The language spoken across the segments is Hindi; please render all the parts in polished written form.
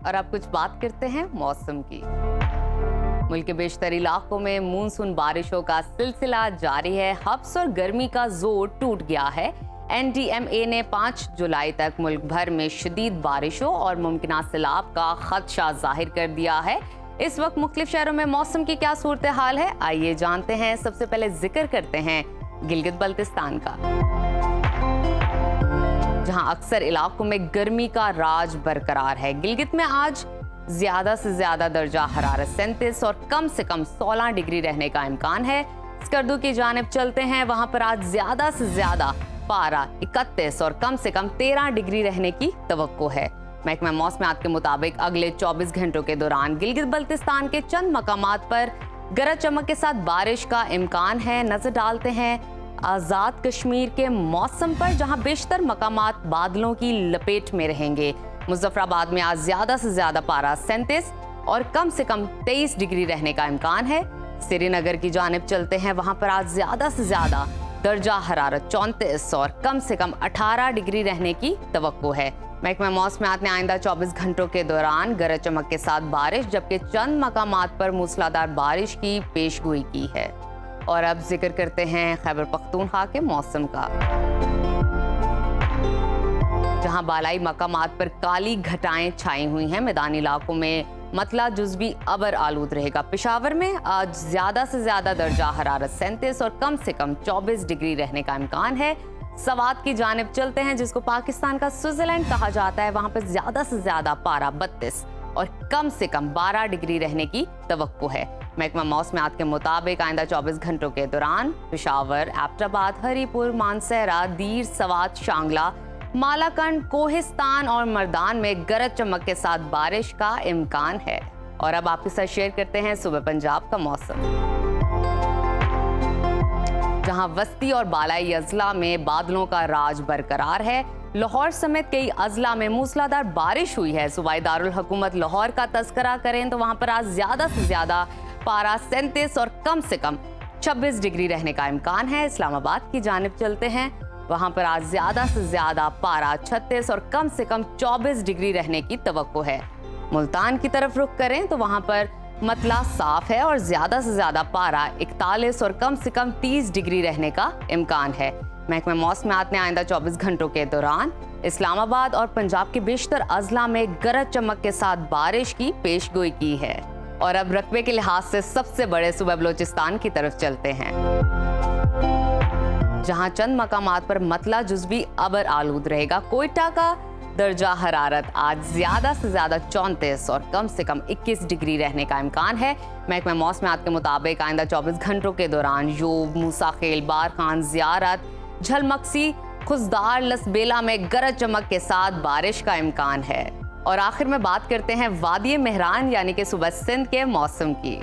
और अब कुछ बात करते हैं मौसम की। मुल्क के बेशतर इलाकों में मानसून बारिशों का सिलसिला जारी है। हब्स और गर्मी का जोर टूट गया है। NDMA ने 5 जुलाई तक मुल्क भर में शदीद बारिशों और मुमकिन सैलाब का खदशा जाहिर कर दिया है। इस वक्त मुख्तलिफ शहरों में मौसम की क्या सूरत हाल है, आइए जानते हैं। सबसे पहले जिक्र करते हैं गिलगित बल्तिस्तान का, जहां अक्सर इलाकों में गर्मी का राज बरकरार है। गिलगित में आज ज्यादा से ज्यादा दर्जा हरारत 37 और कम से कम 16 डिग्री रहने का इम्कान है। स्कर्दू की जानिब चलते हैं, वहां पर आज ज्यादा से ज्यादा पारा 31 और कम से कम 13 डिग्री रहने की तवक्को है। महकमा मौसमियात के मुताबिक अगले 24 घंटों के दौरान गिलगित बल्तिस्तान के चंद मकामात पर गरज चमक के साथ बारिश का इम्कान है। नजर डालते हैं आज़ाद कश्मीर के मौसम पर, जहां बेशतर मकामात बादलों की लपेट में रहेंगे। मुजफ्फराबाद में आज ज्यादा से ज्यादा पारा 37 और कम से कम 23 डिग्री रहने का इम्कान है। श्रीनगर की जानिब चलते हैं, वहां पर आज ज्यादा से ज्यादा दर्जा हरारत 34 और कम से कम 18 डिग्री रहने की तवक्को है। महकमा मौसमियात ने आइंदा 24 घंटों के दौरान गरज चमक के साथ बारिश जबकि चंद मकामात पर मूसलाधार बारिश की पेशगोई की है। और अब जिक्र करते हैं खैबर पख्तूनख्वा के मौसम का, जहां बालाई मकामात पर काली घटाएं छाई हुई हैं। मैदानी इलाकों में मतला जुज़वी अबर आलूद रहेगा। पेशावर में आज ज्यादा से ज्यादा दर्जा हरारत 37 और कम से कम 24 डिग्री रहने का इम्कान है। सवात की जानिब चलते हैं, जिसको पाकिस्तान का स्विट्जरलैंड कहा जाता है। वहां पर ज्यादा से ज्यादा पारा 32 और कम से कम 12 डिग्री रहने की तवक्को है। महकमा मौसमियात के मुताबिक आइंदा 24 घंटों के दौरान पेशावर, एबटाबाद, हरीपुर, मानसहरा, दीर, सवात, शांगला, मालाकंड, कोहिस्तान और मर्दान में गरज चमक के साथ बारिश का इम्कान है। और अब आपके साथ शेयर करते हैं सुबह पंजाब का मौसम, जहां वस्ती और बालाई अजला में बादलों का राज बरकरार है। लाहौर समेत कई अजला में मूसलाधार बारिश हुई है। सूबाई दारुल हुकूमत लाहौर का तस्करा करें तो वहां पर आज ज्यादा से ज्यादा पारा 37 और कम से कम 26 डिग्री रहने का इम्कान है। इस्लामाबाद की जानिब चलते हैं, वहां पर आज ज्यादा से ज्यादा पारा 36 और कम से कम 24 डिग्री रहने की तवक्को है। मुल्तान की तरफ रुख करें तो वहां पर मतला साफ है और ज्यादा से ज्यादा पारा 41 और कम से कम 30 डिग्री रहने का इम्कान है। महकमा मौसमियात ने आइंदा 24 घंटों के दौरान इस्लामाबाद और पंजाब के बेशतर अजला में गरज चमक के साथ बारिश की पेशगोई की है। और अब रकबे के लिहाज से सबसे बड़े सूबा बलोचिस्तान की तरफ चलते हैं, जहां चंद मकामात पर मतला जुज़वी अबर आलूद रहेगा। कोयटा का दर्जा हरारत आज ज्यादा से ज्यादा 34 और कम से कम 21 डिग्री रहने का इम्कान है। महकमा मौसमियात के मुताबिक आइंदा 24 घंटों के दौरान यूब, मूसाखेल, बारखान, ज़ियारत, झलमक्सी, खुजदार, लसबेला में गरज चमक के साथ बारिश का इम्कान है। और आखिर में बात करते हैं वादी मेहरान यानी कि सूबा सिंध के मौसम की,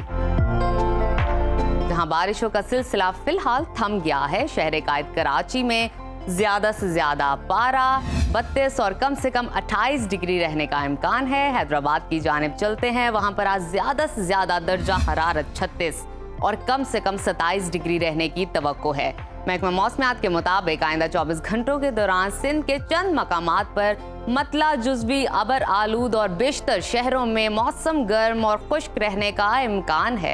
जहां बारिशों का सिलसिला फिलहाल थम गया है। शहर कायद कराची में ज्यादा से ज्यादा पारा 32 और कम से कम 28 डिग्री रहने का इम्कान है। हैदराबाद की जानिब चलते हैं, वहां पर आज ज्यादा से ज्यादा दर्जा हरारत 36 और कम से कम 27 डिग्री रहने की तवक्को है। महकमा मौसमियात के मुताबिक आइंदा 24 घंटों के दौरान सिंध के चंद मकामात पर मतला जुज़वी अबर आलूद और बेशतर शहरों में मौसम गर्म और खुश्क रहने का इम्कान है।